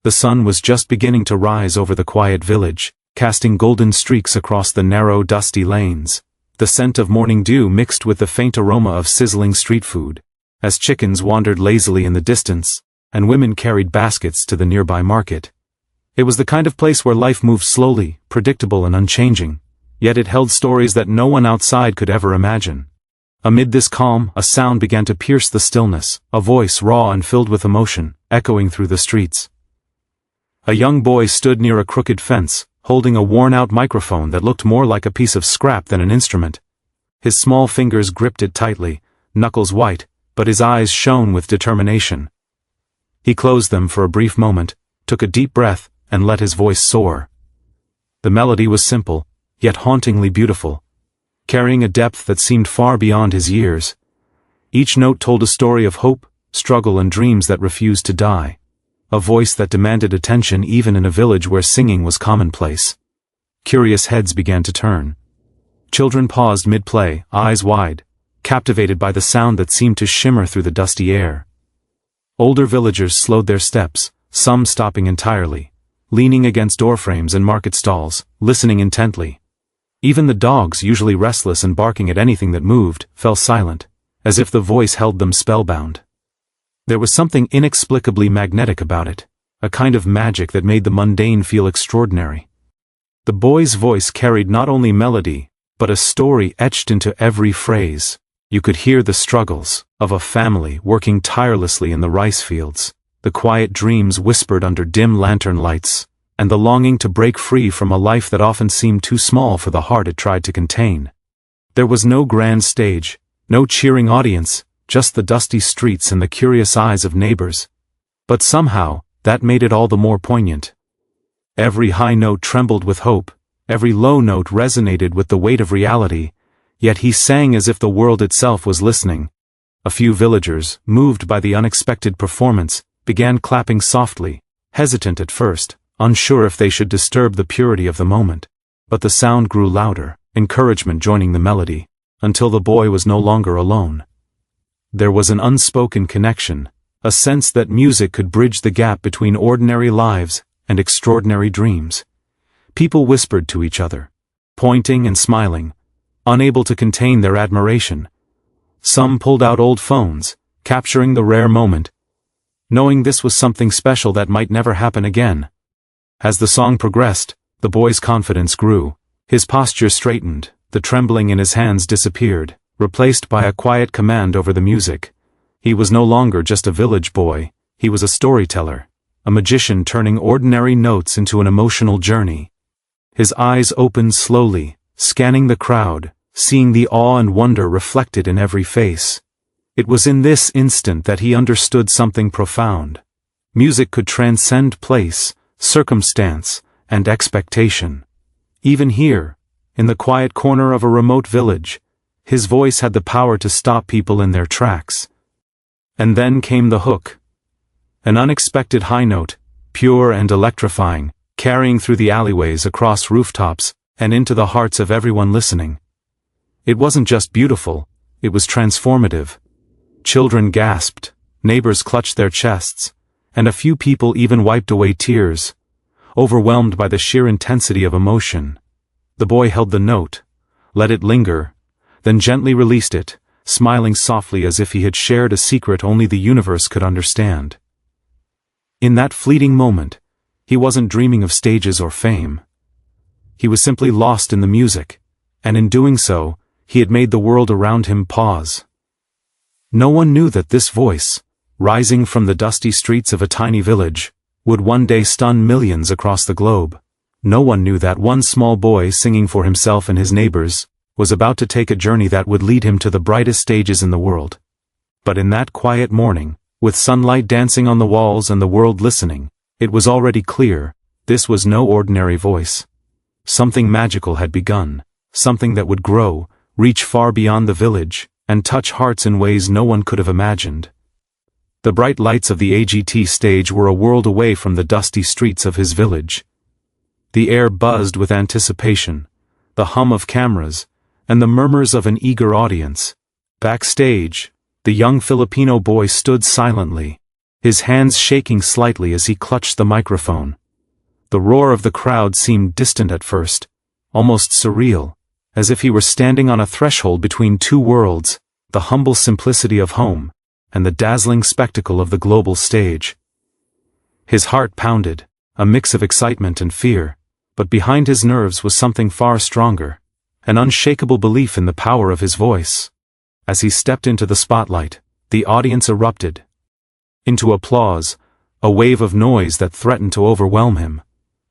The sun was just beginning to rise over the quiet village, casting golden streaks across the narrow, dusty lanes. The scent of morning dew mixed with the faint aroma of sizzling street food, as chickens wandered lazily in the distance, and women carried baskets to the nearby market. It was the kind of place where life moved slowly, predictable and unchanging, yet it held stories that no one outside could ever imagine. Amid this calm, a sound began to pierce the stillness, a voice raw and filled with emotion, echoing through the streets. A young boy stood near a crooked fence, holding a worn-out microphone that looked more like a piece of scrap than an instrument. His small fingers gripped it tightly, knuckles white, but his eyes shone with determination. He closed them for a brief moment, took a deep breath, and let his voice soar. The melody was simple, yet hauntingly beautiful, carrying a depth that seemed far beyond his years. Each note told a story of hope, struggle and dreams that refused to die. A voice that demanded attention even in a village where singing was commonplace. Curious heads began to turn. Children paused mid-play, eyes wide, captivated by the sound that seemed to shimmer through the dusty air. Older villagers slowed their steps, some stopping entirely, leaning against doorframes and market stalls, listening intently. Even the dogs, usually restless and barking at anything that moved, fell silent, as if the voice held them spellbound. There was something inexplicably magnetic about it, a kind of magic that made the mundane feel extraordinary. The boy's voice carried not only melody, but a story etched into every phrase. You could hear the struggles of a family working tirelessly in the rice fields, the quiet dreams whispered under dim lantern lights, and the longing to break free from a life that often seemed too small for the heart it tried to contain. There was no grand stage, no cheering audience, just the dusty streets and the curious eyes of neighbors. But somehow, that made it all the more poignant. Every high note trembled with hope, every low note resonated with the weight of reality, yet he sang as if the world itself was listening. A few villagers, moved by the unexpected performance, began clapping softly, hesitant at first, unsure if they should disturb the purity of the moment. But the sound grew louder, encouragement joining the melody, until the boy was no longer alone. There was an unspoken connection, a sense that music could bridge the gap between ordinary lives and extraordinary dreams. People whispered to each other, pointing and smiling, unable to contain their admiration. Some pulled out old phones, capturing the rare moment, knowing this was something special that might never happen again. As the song progressed, the boy's confidence grew. His posture straightened, the trembling in his hands disappeared, replaced by a quiet command over the music. He was no longer just a village boy, he was a storyteller, a magician turning ordinary notes into an emotional journey. His eyes opened slowly, scanning the crowd, seeing the awe and wonder reflected in every face. It was in this instant that he understood something profound. Music could transcend place, circumstance, and expectation. Even here, in the quiet corner of a remote village, his voice had the power to stop people in their tracks. And then came the hook. An unexpected high note, pure and electrifying, carrying through the alleyways, across rooftops, and into the hearts of everyone listening. It wasn't just beautiful, it was transformative. Children gasped, neighbors clutched their chests, and a few people even wiped away tears, overwhelmed by the sheer intensity of emotion. The boy held the note, let it linger, then gently released it, smiling softly as if he had shared a secret only the universe could understand. In that fleeting moment, he wasn't dreaming of stages or fame. He was simply lost in the music, and in doing so, he had made the world around him pause. No one knew that this voice, rising from the dusty streets of a tiny village, would one day stun millions across the globe. No one knew that one small boy singing for himself and his neighbors was about to take a journey that would lead him to the brightest stages in the world. But in that quiet morning, with sunlight dancing on the walls and the world listening, it was already clear, this was no ordinary voice. Something magical had begun, something that would grow, reach far beyond the village, and touch hearts in ways no one could have imagined. The bright lights of the AGT stage were a world away from the dusty streets of his village. The air buzzed with anticipation, the hum of cameras, and the murmurs of an eager audience. Backstage, the young Filipino boy stood silently, his hands shaking slightly as he clutched the microphone. The roar of the crowd seemed distant at first, almost surreal, as if he were standing on a threshold between two worlds, the humble simplicity of home, and the dazzling spectacle of the global stage. His heart pounded, a mix of excitement and fear, but behind his nerves was something far stronger, an unshakable belief in the power of his voice. As he stepped into the spotlight, the audience erupted into applause, a wave of noise that threatened to overwhelm him.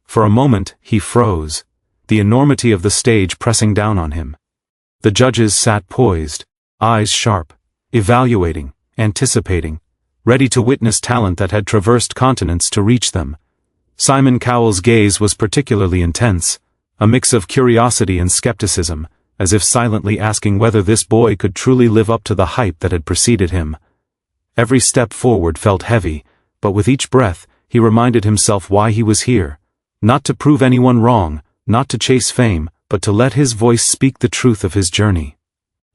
For a moment, he froze, the enormity of the stage pressing down on him. The judges sat poised, eyes sharp, evaluating, anticipating, ready to witness talent that had traversed continents to reach them. Simon Cowell's gaze was particularly intense, a mix of curiosity and skepticism, as if silently asking whether this boy could truly live up to the hype that had preceded him. Every step forward felt heavy, but with each breath, he reminded himself why he was here. Not to prove anyone wrong, not to chase fame, but to let his voice speak the truth of his journey.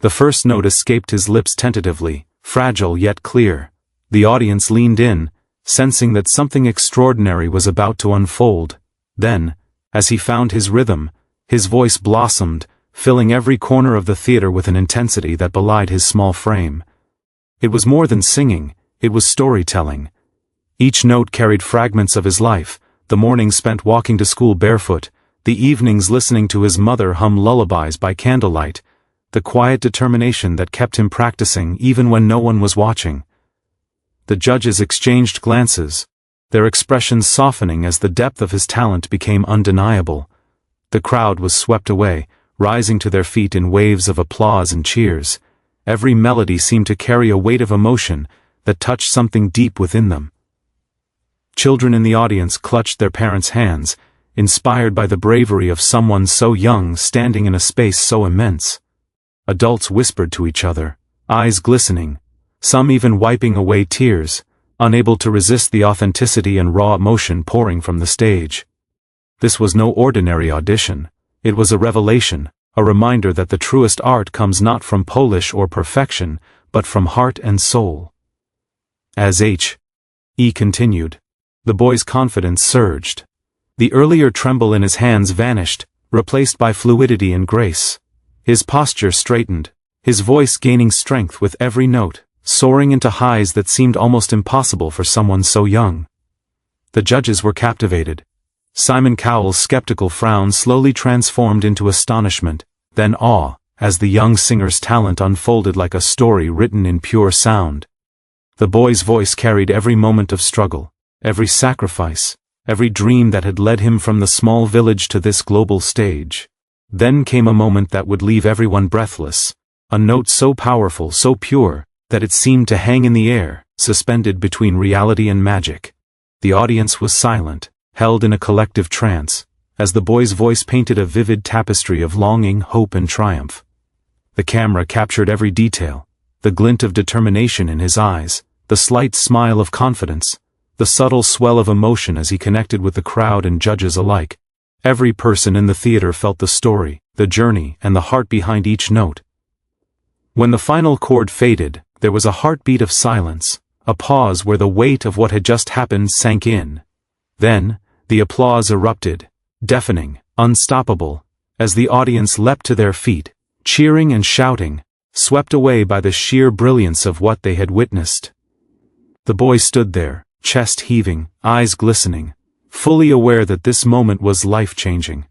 The first note escaped his lips tentatively, fragile yet clear. The audience leaned in, sensing that something extraordinary was about to unfold. Then, as he found his rhythm, his voice blossomed, filling every corner of the theater with an intensity that belied his small frame. It was more than singing, it was storytelling. Each note carried fragments of his life, the mornings spent walking to school barefoot, the evenings listening to his mother hum lullabies by candlelight, the quiet determination that kept him practicing even when no one was watching. The judges exchanged glances, their expressions softening as the depth of his talent became undeniable. The crowd was swept away, rising to their feet in waves of applause and cheers. Every melody seemed to carry a weight of emotion that touched something deep within them. Children in the audience clutched their parents' hands, inspired by the bravery of someone so young standing in a space so immense. Adults whispered to each other, eyes glistening, some even wiping away tears, unable to resist the authenticity and raw emotion pouring from the stage. This was no ordinary audition. It was a revelation, a reminder that the truest art comes not from polish or perfection, but from heart and soul. As H.E. continued, the boy's confidence surged. The earlier tremble in his hands vanished, replaced by fluidity and grace. His posture straightened, his voice gaining strength with every note, soaring into highs that seemed almost impossible for someone so young. The judges were captivated. Simon Cowell's skeptical frown slowly transformed into astonishment, then awe, as the young singer's talent unfolded like a story written in pure sound. The boy's voice carried every moment of struggle, every sacrifice, every dream that had led him from the small village to this global stage. Then came a moment that would leave everyone breathless, a note so powerful, so pure, that it seemed to hang in the air, suspended between reality and magic. The audience was silent, held in a collective trance, as the boy's voice painted a vivid tapestry of longing, hope and triumph. The camera captured every detail, the glint of determination in his eyes, the slight smile of confidence, the subtle swell of emotion as he connected with the crowd and judges alike. Every person in the theater felt the story, the journey, and the heart behind each note. When the final chord faded, there was a heartbeat of silence, a pause where the weight of what had just happened sank in. Then, the applause erupted, deafening, unstoppable, as the audience leapt to their feet, cheering and shouting, swept away by the sheer brilliance of what they had witnessed. The boy stood there, chest heaving, eyes glistening, fully aware that this moment was life-changing.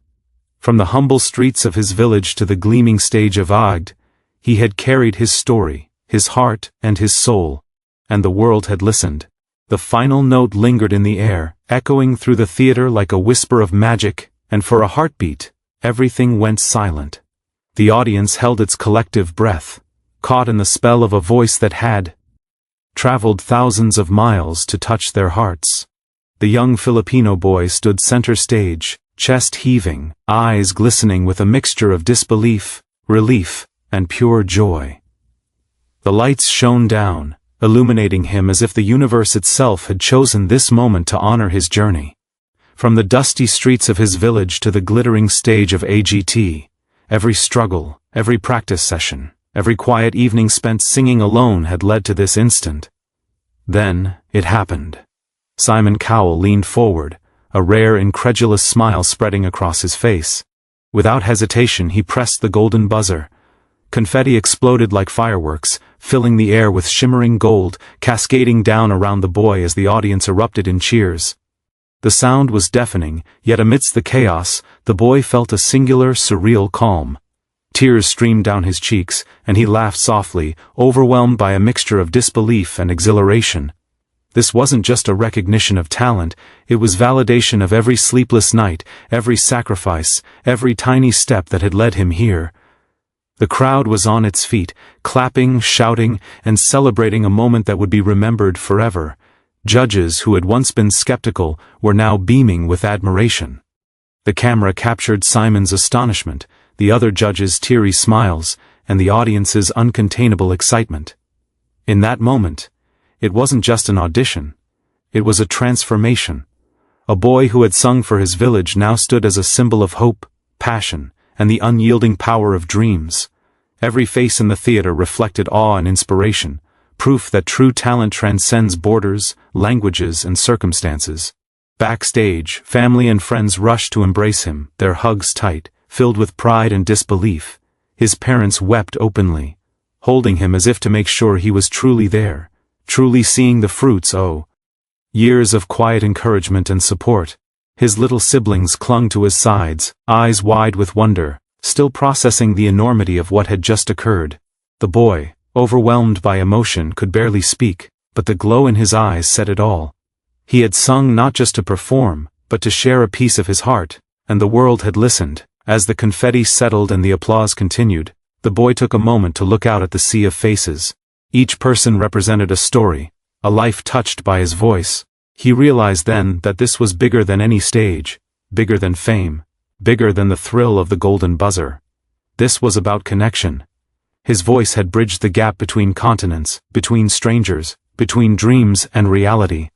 From the humble streets of his village to the gleaming stage of AGT, he had carried his story, his heart and his soul, and the world had listened. The final note lingered in the air, echoing through the theater like a whisper of magic, and for a heartbeat, everything went silent. The audience held its collective breath, caught in the spell of a voice that had traveled thousands of miles to touch their hearts. The young Filipino boy stood center stage, chest heaving, eyes glistening with a mixture of disbelief, relief, and pure joy. The lights shone down, illuminating him as if the universe itself had chosen this moment to honor his journey. From the dusty streets of his village to the glittering stage of AGT, every struggle, every practice session, every quiet evening spent singing alone had led to this instant. Then, It happened. Simon Cowell leaned forward, a rare incredulous smile spreading across his face. Without hesitation he pressed the golden buzzer. Confetti exploded like fireworks, filling the air with shimmering gold, cascading down around the boy as the audience erupted in cheers. The sound was deafening, yet amidst the chaos, the boy felt a singular, surreal calm. Tears streamed down his cheeks, and he laughed softly, overwhelmed by a mixture of disbelief and exhilaration. This wasn't just a recognition of talent, it was validation of every sleepless night, every sacrifice, every tiny step that had led him here. The crowd was on its feet, clapping, shouting, and celebrating a moment that would be remembered forever. Judges who had once been skeptical were now beaming with admiration. The camera captured Simon's astonishment, the other judges' teary smiles, and the audience's uncontainable excitement. In that moment, it wasn't just an audition. It was a transformation. A boy who had sung for his village now stood as a symbol of hope, passion, and the unyielding power of dreams. Every face in the theater reflected awe and inspiration, proof that true talent transcends borders, languages, and circumstances. Backstage, family and friends rushed to embrace him, their hugs tight, filled with pride and disbelief. His parents wept openly, holding him as if to make sure he was truly there, truly seeing the fruits. Years of quiet encouragement and support. His little siblings clung to his sides, eyes wide with wonder, still processing the enormity of what had just occurred. The boy, overwhelmed by emotion, could barely speak, but the glow in his eyes said it all. He had sung not just to perform, but to share a piece of his heart, and the world had listened. As the confetti settled and the applause continued, the boy took a moment to look out at the sea of faces. Each person represented a story, a life touched by his voice. He realized then that this was bigger than any stage, bigger than fame, bigger than the thrill of the golden buzzer. This was about connection. His voice had bridged the gap between continents, between strangers, between dreams and reality.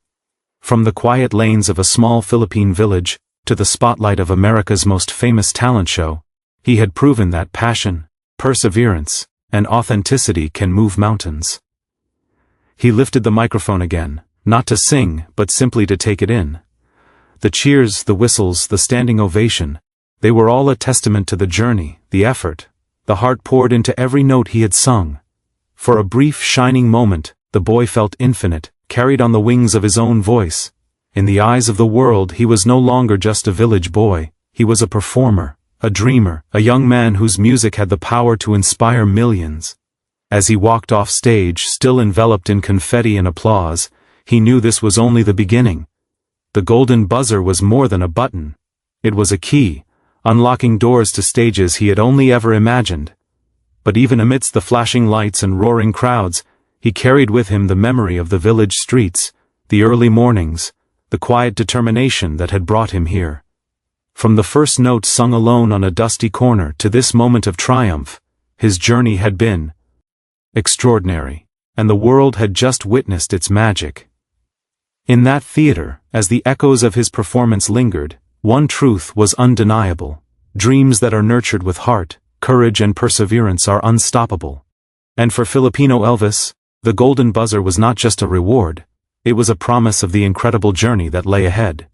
From the quiet lanes of a small Philippine village, to the spotlight of America's most famous talent show, he had proven that passion, perseverance, and authenticity can move mountains. He lifted the microphone again, not to sing, but simply to take it in. The cheers, the whistles, the standing ovation, they were all a testament to the journey, the effort, the heart poured into every note he had sung. For a brief, shining moment, the boy felt infinite, carried on the wings of his own voice. In the eyes of the world he was no longer just a village boy, he was a performer, a dreamer, a young man whose music had the power to inspire millions. As he walked off stage, still enveloped in confetti and applause, he knew this was only the beginning. The golden buzzer was more than a button. It was a key, unlocking doors to stages he had only ever imagined. But even amidst the flashing lights and roaring crowds, he carried with him the memory of the village streets, the early mornings, the quiet determination that had brought him here. From the first note sung alone on a dusty corner to this moment of triumph, his journey had been extraordinary, and the world had just witnessed its magic. In that theater, as the echoes of his performance lingered, one truth was undeniable: dreams that are nurtured with heart, courage and perseverance are unstoppable. And for Filipino Elvis, the golden buzzer was not just a reward, it was a promise of the incredible journey that lay ahead.